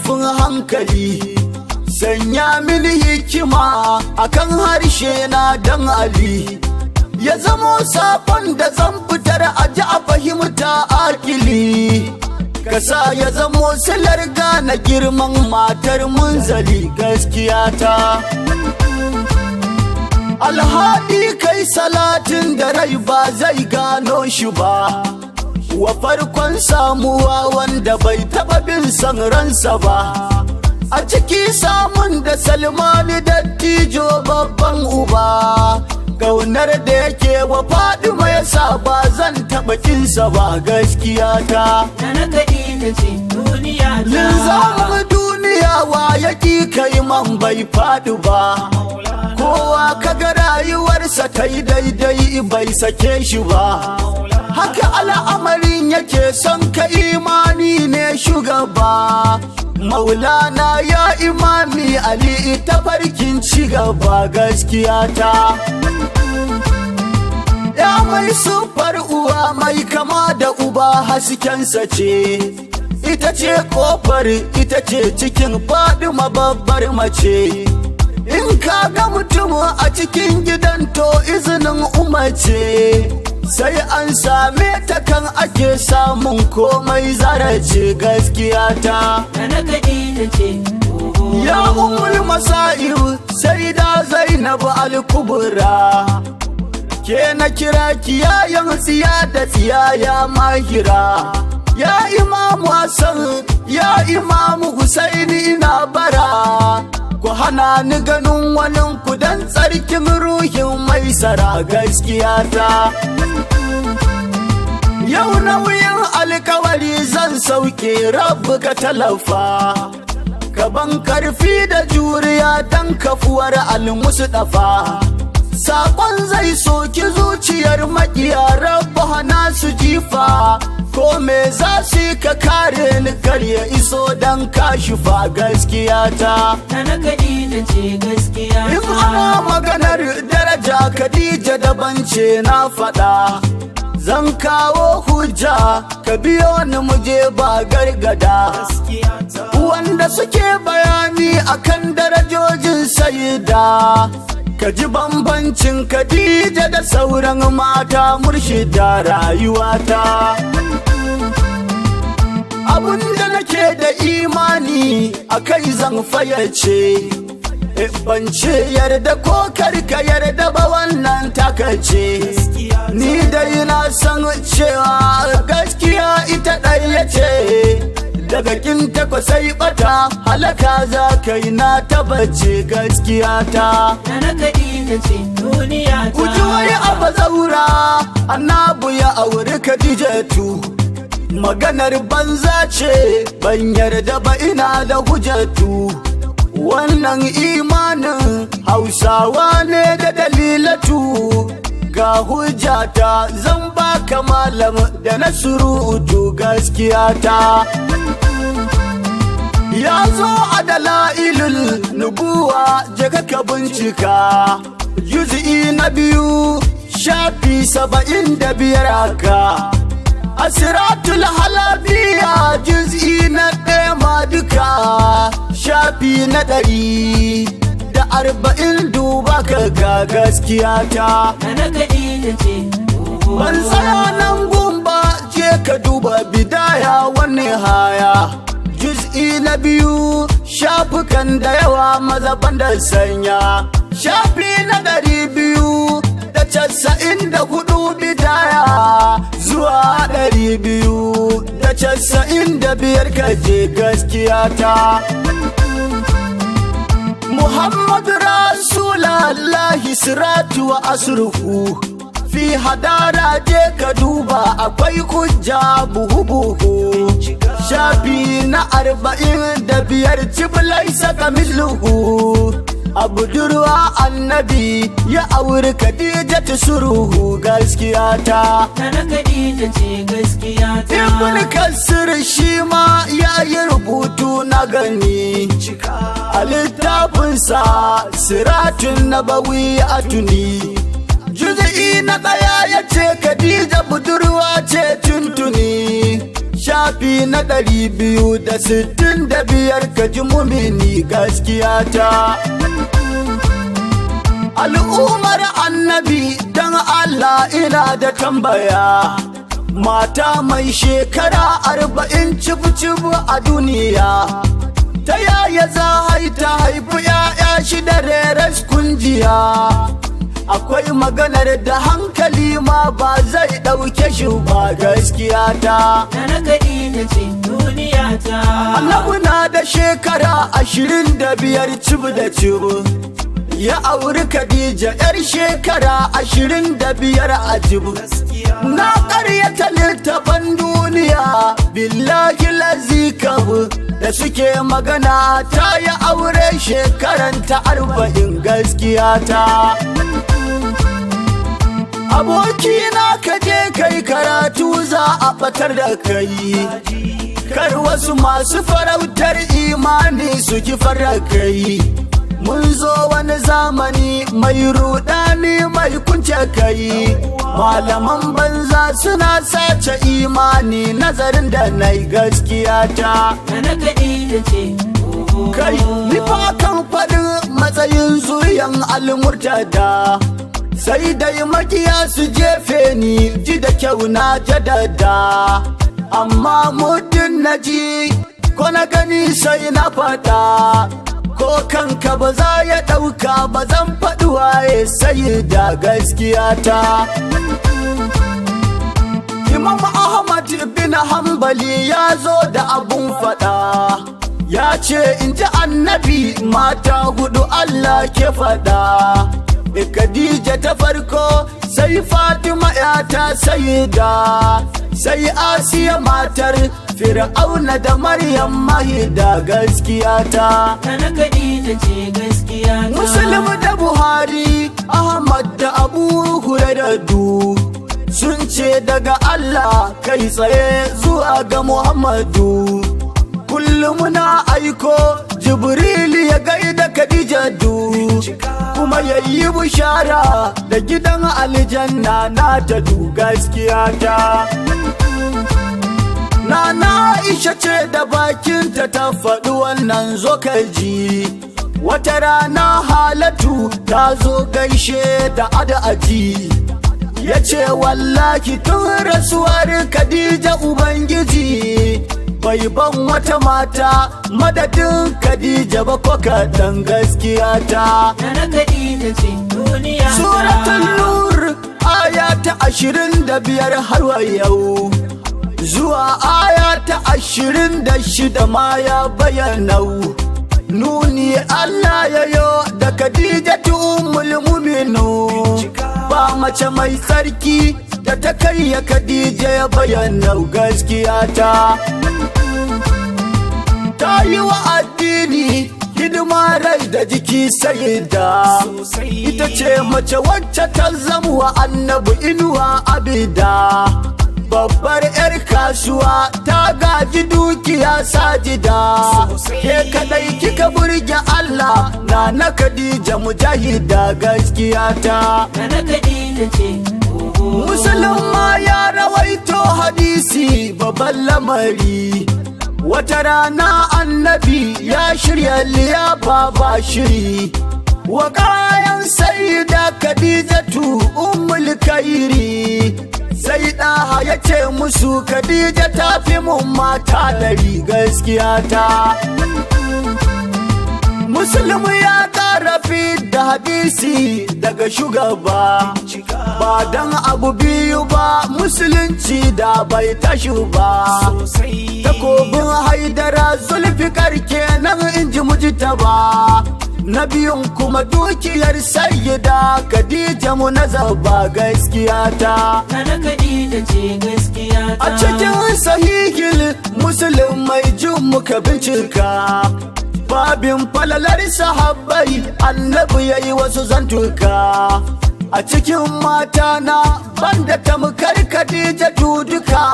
kaifin hankali, sanya mini hikima akan harshe na dan Ali, ya zamo sabon da zan fitar a ji a fahimta akili, kasa ya zamo silar gane girman matar munzali gaskiya ta. Alhadi kai salatin da rai ba zai gano shi ba, wa farkon samuwa wanda bai taba bin san ransa ba, a ciki samun da Salmani dattijo babban uba, ƙaunar da yake wa Fadima yasa ba zan taba kinsa ba gaskiya ta. Linzamin duniya wa yaki kai man bai faɗi ba, kowa kaga rayuwarsa ta yi daidai bai sake shi ba, haka al'amarin yake son ka imani ne shugaba. Maulana ya Imami Ali ta farkin cigaba gaskiya ta. Ya mai sufar uwa mai kama da uba haskensa ce, ita ce kofar ita ce cikin Fadima babbar mace. In ka ga mutum a cikin gidan to izinin umarce, sai an same ta kan ake samun komai zarace gaskiya ta. Ya umul masa'ir sai da Zainab al-Kubra, ke na kira kiyayen tsiya da tsiyaya mahira. Ya Imamu Hassan ya Imamu Husaini ina bara, ku hana ni ganin wani ku dan tsarkin ruhin Maisara gaskiya ta. Yau nauyin alkawari zan sauke Rabbu ka talafa, gaban karfi da juriya dan kafuwar almusdafa. Saƙon zai soki zuciyar maƙiya Rabbu hana su jifa, ko me za su ka kare ni kar ya iso dan kashifa gaskiya ta. In ana maganar daraja Khadija daban ce na faɗa, zan kawo hujja ka biyo ni muje ba gargada, wanda suke bayani akan darajojin sayida. Ka ji bambancin Khadija da sauran mata murshida rayuwata. Abunda nake da imani akai zan fayace, ban ce yarda ko karka yarda ba wannan takace. Ni dai na san cewa gaskiya ita ɗaya ce, daga kin takwa sai bata halaka za ka yi na tabbace gaskiya ta. Kuji wai abu zaura annabu ya auri Khadijatu, maganar banza ce ban yarda ba ina da hujjatu. Wannan imanin Hausawa ne da dalilatu, ga hujjata zan baka malam da na surutu gaskiya ta. Ya zo a dalailul nubuwa jaka ka bincika, juz'i na 2 shafi 75 haka. Asiratul halabiya juz'i na 1 ma duka shafi na 140 duba ka ga gaskiya ta. Ban tsaya nan gumba je ka duba bidaya wani haya, juz'i na 2 shafukan da yawa maza banda sanya, shafi na 294 bidaya zuwa 295 kaje gaskiya ta. Muhammadu Rasulallahi siratu wa asruhu, fi hadara je ka duba akwai hujja buhu-buhu, shafi na 45 cibilai saka misluhu. A budurwa annabi ya auri Khadija ta suruhu gaskiya ta. Ibn Kasir shi ma ya yi rubutu na gani a littafinsa Siratun Nabawi a tuni, juz'i na 1 ya ce Khadija budurwa ce tuntuni, shafi na 265 ka ji mumini gaskiya ta. Al'ummar annabi dan Allah ina da tambaya, mata mai shekara 40 cif a duniya, ta yaya za ta haifi 'ya'ya shida reres kunjiya? Akwai maganar da hankali ma ba zai ɗauke shi ba gaskiya ta. Annabi na da shekara 25 cif da cif, ya auri Khadija 'yar shekara 25 a jibu. Na ƙaryata littafan duniya billahi lazikabu da suke magana ta ya aure shekaranta 40 gaskiya ta. Abokina ka je kai karatu za a fatar da kai, kar wasu masu farautar imani su kifar da kai. Mun zo wani zamani mai rudani mai kunce kai, malaman banza suna sace imani nazarin da nai gaskiya ta. Kai nifa kan faɗin matsayin zuriyan almurtada, sai dai makiya su jefe ni ji da kyau na jadada. Amma muddin na ji ko na gani sai na faɗa, ko kanka ba za ya ɗauka ba zan faɗi waye sai da gaskiya ta. Imam Ahmad bin Hanbali ya zo da abun faɗa, ya ce in ji annabi mata 4 Allah ke faɗa. Khadija ta farko, sai Fatima yata Sayyida, sai Asiya matar Fir'auna da Maryam mahida gaskiya ta. Muslim da Buhari, Ahmad da Abu Hurairatu sun ce daga Allah kai tsaye zuwa ga Muhammadu. Kullum na aiko Jibril ya gaida Khadija kuma yayi bishara da gidan aljanna na ta gaskiya ta. Nana Aisha ce da bakinta ta faɗi wannan zo ka ji. Wata rana Halatu ta zo gaishe da aji, ya ce wallahi tun rasuwar Khadija Ubangiji bai ban wata mata madadin Khadija ba ko kaɗan gaskiya ta. Suratul Nur aya ta 25 har wa yau zuwa aya ta 26 ma ya bayyanau. Nuni Allah ya yo da Khadija ummul mu'minin, ba mace mai tsarki da ta kai ya Khadija ya bayyana gaskiya ta. Ta yi wa addini hidima rai da jiki sayida, ita ce mace wacce ta zama wa annabi inuwa abida. Babbar 'yar kasuwa ta gaji dukiya sajida, ke kadai kika burge Allah na Khadija mujahida gaskiya ta. Musulma ya rawaito hadisi babban lamari, wata rana annabi ya shirya liyafa ba shiri wa kayan sayyida Khadijatu ummul kairi. Sai ɗaha ya ce musu Khadija ta fi mun mata 100 gaskiya ta. Muslim ya ƙara da hadisi daga shugaba, ba dan abu biyu ba musulunci da bai tashi ba. Takobin Haidara Zulfikar kenan inji Mujtaba, na biyun kuma dukiyar sayyida Khadija munazaba gaskiya ta. A cikin sahihil Muslim mai jin muka bincika, babin falalar sahabbai annabi yayi wasu zantuka. A cikin mata na banda tamkar Khadija duka,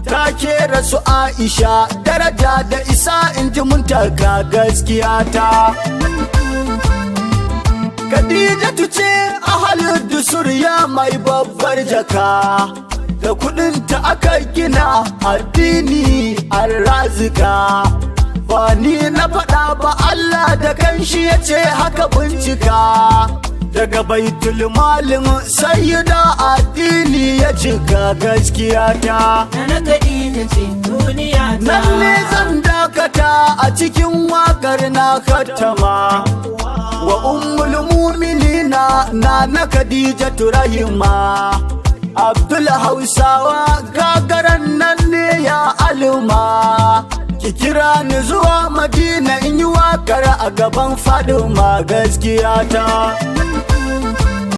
ta kera su Aisha daraja da isa inji Muntaka gaskiya ta. Khadija ce ahalin dusur ya mai babbar jaka, da kudinta aka gina addini an razika. Ba ni na faɗa ba Allah da kanshi ya ce haka bincika. Daga baitul malin sayyida addini ya cika gaskiya ta. Nana Khadija ce duniya ta. Nan ne zan dakata a cikin wakar na katama. Wa ummul mu'minina na Khadija Rahima. Abdul Hausawa gagaran nan ne ya alma. Ki kira ni zuwa Madina in yi wakar a gaban Fadima gaskiya ta.